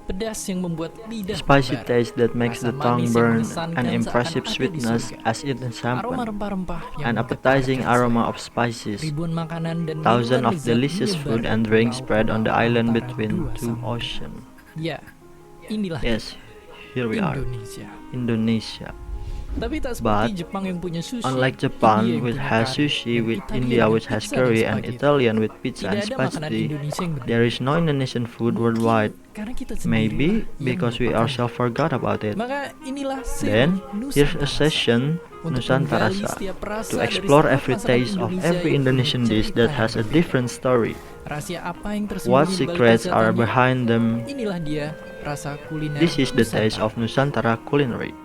Pedas yang membuat lidah Spicy berbar. taste that makes Rasa the tongue manis yang burn, mengesankan an impressive saat ada di sweetness surga. as it is Aroma sampan, rempah-rempah yang an appetizing menggetarkan aroma selera. of spices, Ribuan makanan dan thousands minuman of lezat delicious food menyebar and ke drinks spread on the pulau-pulau island antara between dua two samudra. oceans. Ya, inilah Yes, here we are, Indonesia. Indonesia. Tapi tak seperti But, Jepang yang punya sushi, unlike India Japan, yang which punya has curry, sushi, dan with Italia India, dengan which has pizza dan curry, and spaghetti. Italian with pizza Tidak and ada makanan spaghetti, Indonesia yang berbeda. there is no Indonesian food Mungkin worldwide. karena kita sendirilah Maybe yang because we melupakan. ourselves forgot about it. Maka inilah seri Then, here's a Nusantara session untuk Nusantara menggali setiap rasa to dari explore setiap every masakan taste of Indonesia every yang punya Indonesian dish cerita that yang has a berbeda. different story. Rahasia apa yang What tersembunyi di balik secrets are kesehatannya? behind them? Inilah dia rasa kuliner This is the taste Nusantara. of Nusantara culinary.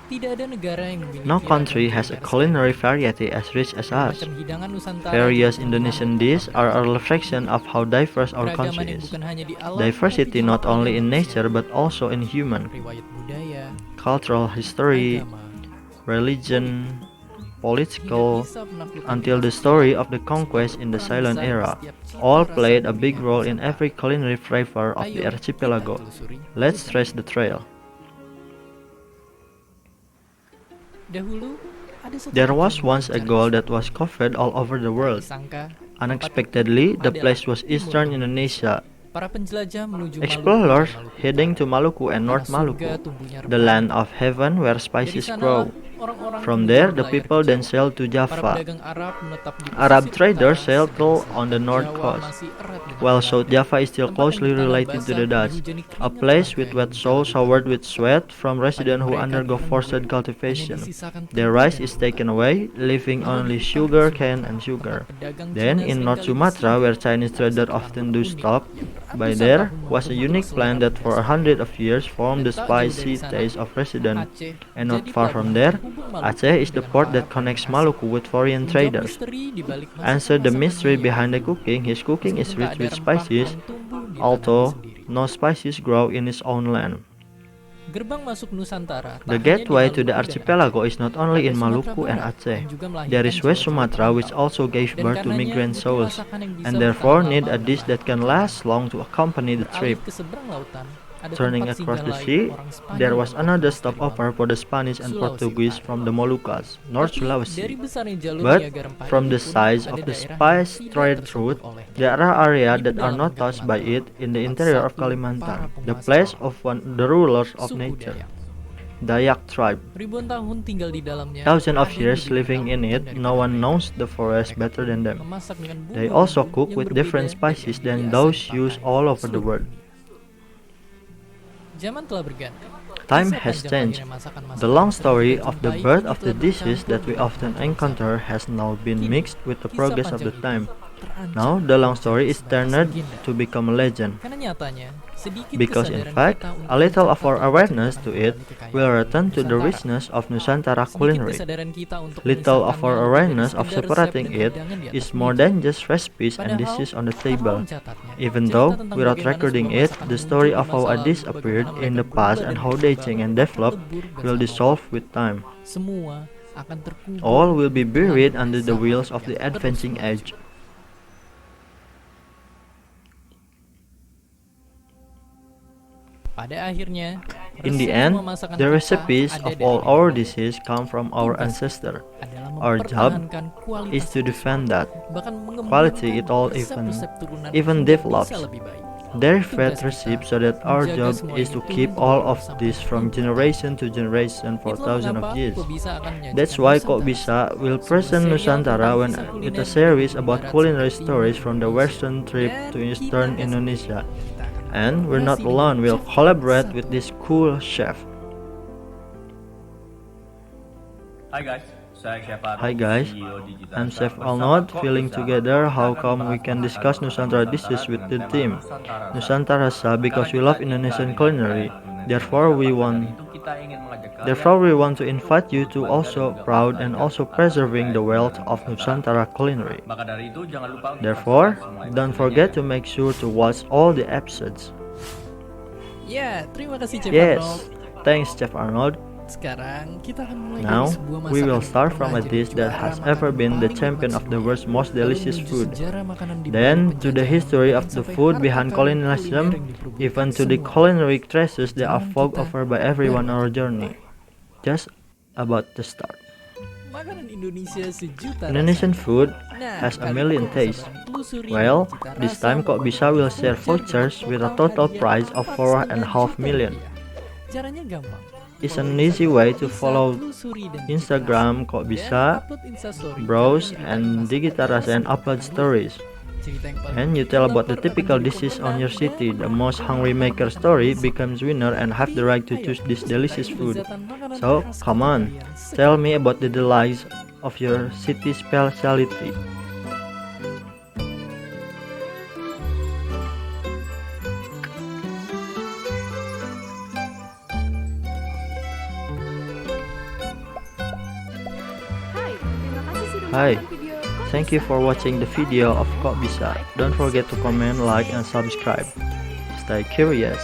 Tidak ada negara yang memiliki No country ragam has a kuliner culinary variety as rich as us. Bermacam hidangan Nusantara Various di Indonesian berbagai dishes are a reflection of how diverse our keragaman country yang is. bukan hanya di alam, Diversity tapi not juga only pada in manusia. nature but also in human, Riwayat budaya, cultural history, agama, religion, tidak political, bisa menaklukkan until the kita story sendiri. of the conquest in the Peran silent besar era. setiap cita All rasa played a kuliner big role in Nusantara. every culinary flavor of the Ayo, archipelago. kita telusuri Let's kisah. trace the trail. Dahulu, ada satu There tempat was yang once a mencari goal that was covered all over the world. disangka Unexpectedly, the adalah place was Timur Eastern Maluku. Indonesia. Para penjelajah menuju Explorers Maluku dan Maluku heading Utara. to Maluku and North Tanah surga Maluku, tumbuhnya the rempah. land of heaven where Dari spices sanalah grow. orang-orang From kemudian there, the berlayar people ke then Jawa. sailed to Para Java. pedagang Arab menetap di Arab pesisir traders utara, sailed sedangkan on the north Jawa coast, masih erat dengan while Belanda. South Java is still Tempat yang closely bertanah related to the basah, Dutch, dihujani a keringat place warga with yang wet soil menjalani showered hidup. with sweat from residents who Bagi mereka undergo di lembah, forced hanya cultivation. disisakan Their tempat rice dan is hutan. taken away, leaving Lalu only di sugar utara cane Sumatra, and sugar. tempat pedagang Then Cina in North seringkali Sumatra, bersinggah, where Chinese ada traders satu often tanah do unik stop yang by ratusan there, tahun was a membentuk unique selera plant that for berdasar. 100 of years formed the Dan tak jauh dari spicy sana, taste of residents. Aceh And not jadi far from pelabuhan there, penghubung Maluku Aceh is the dengan port that para connects penguasa. Maluku with foreign Menjawab traders. misteri di balik Answer the masakan-masakan mystery dunia behind the dulu. cooking. His cooking is Meskipun tak rich ada with rempah spices, yang tumbuh di although tanahnya sendiri. no spices grow in his own land. Gerbang masuk Nusantara tak The hanya di gateway to the Maluku dan archipelago Aceh. is not only Ada in Sumatera Maluku and Barat Aceh. yang juga melahirkan There is West jiwa-jiwa Sumatra, which perantau. also gave Dan birth to karenanya migrant butuh souls, masakan yang bisa and bertahan therefore lama need a dalam dish that can perjalanan. last long to accompany the Beralih trip. ke seberang lautan, ada Turning tempat across singgah the lain sea, orang Spanyol there was dan another Portugis dari stopover Maluku. for the Spanish and Sulawesi Portuguese Utara. from the Moluccas, North Tapi dari Sulawesi. besarnya jalur But niaga rempah from ini the pun size ada of the daerah yang spice tidak trade tersentuh route, olehnya. there are areas Di that are not pedalaman touched by Kalimantan, it in the tempat interior of satu Kalimantan, para the penguasa place awal. of the rulers of Suku nature, Dayak. Dayak tribe. Ribuan tahun tinggal di dalamnya. Thousands of ada yang years lebih living in menakutkan it, daripada no one mereka. knows the forest Mereka better pun than them. memasak dengan They bumbu-bumbu also cook yang with berbeda different dari spices yang than biasa those dipakai used all over the seluruh world. dunia. Zaman telah berganti. Time Kisah has panjang changed. lahirnya masakan-masakan The long yang story kita of the jumpai birth kini of the telah dishes that we bercampur often dalam encounter has now been Kini, mixed with the kisah progress of panjang the itu time. terancam Now the long story is sebatas turned legenda. to become a legend, Karena nyatanya, sedikit because in kesadaran fact, kita untuk a little of mencatat our dan awareness menceritakan to it kembali kekayaan will return to the Nusantara. richness of Nusantara Sedikit culinary. kesadaran kita untuk Little of mengisahkannya our lebih dari awareness of sekedar resep separating dan it hidangan di atas is more meja. than just recipes and Padahal, dishes on the tanpa table. mencatatnya, Even cerita though, tentang without bagaimana recording sebuah it, masakan the muncul story di of masa how a lalu, dish bagaimana appeared mereka in the berubah past dan and how they berkembang, change and akan develop lebur will bersama dissolve waktu. with time. Semua akan terkubur All will be buried dalam under the zaman wheels of the yang terus advancing maju. age. Pada akhirnya, In the resep end, semua masakan the kita recipes ada of dari all diri our kita. dishes come from our Tugas ancestor. adalah Our job mempertahankan kualitas is to itu, defend that. bahkan mengembangkan Quality it all resep-resep turunan even hingga develops. bisa lebih baik. Their Tugas fed kita recipes so that our menjaga job semua is ini to turun keep temurun all of sampai this from ribuan generation to generation for Itulah thousands of mengapa years. Kok Bisa akan menyajikan That's why Nusantara, Kok Bisa will sebuah present serial Nusantara tentang when kisah kuliner with a dari series ujung about barat culinary sampai timur stories from the Indonesia. western trip Dan to kita eastern nggak Indonesia. sendiri. Kita akan And we're not kolaborasi alone, dengan we'll chef collaborate satu. with this cool chef. Hai guys, saya Chef Arnold, Hi guys, CEO Digital I'm Shop. Chef Bersama Arnold, Kok feeling Bisa, together kita how akan come we membahas can makanan discuss Nusantara Nusantara dishes with dengan the tema team Nusantara Rasa. Nusantara Rasa because Karena we kita love tinggal Indonesian di culinary. negara Indonesia, Therefore we maka want dari itu kita ingin mengajak kalian Therefore we want to invite you to untuk also belajar dan juga proud and melestarikan also atas preserving the budaya wealth kuliner of Nusantara culinary. Maka dari itu jangan lupa untuk Therefore, subscribe semua don't episodenya forget ya. to make sure to watch all the episodes. Ya, terima kasih Chef Yes, Arnold. thanks Chef Arnold. Sekarang kita akan mulai Now, dari sebuah we will masakan start yang from a pernah dish jadi that juara has makanan ever been the paling champion of the hebat world's most sedunia. delicious Lalu food. menuju sejarah makanan di Then, balik to the penjajahan, history of bahkan the sampai food harta behind karun colonialism, kuliner yang diperebutkan even to the semua. culinary treasures that are Perjalanan fought kita over by everyone on our baru journey. Just about to start. Makanan Indonesia sejuta Indonesian rasa. food Nah, has a kali million ini kok bisa tastes. banget telusuri Well, cita this rasa time Kok membuat Bisa will share voucher vouchers dengan with a total hadiah price of 4,5 4,5 million. juta rupiah. Caranya gampang. It's Follow an easy way to Instagram follow Kok Bisa, telusuri dan Instagram cita Kok rasa, Bisa, dan upload Instastory browse dengan and cerita Digita masakan Rasa and khas upload daerah stories. Cerita yang paling And you bikin tell about the lapar typical akan jadi dishes on your pemenang city. dan The most hungry maker makanan story khas. becomes winner and have the right to Ayo, choose this ceritain delicious food. lezatan makanan So, khas come kota on, kalian tell sekarang. me about the delights of your city specialty. Hi, thank you for watching the video of Kok Bisa. Don't forget to comment, like, and subscribe. Stay curious.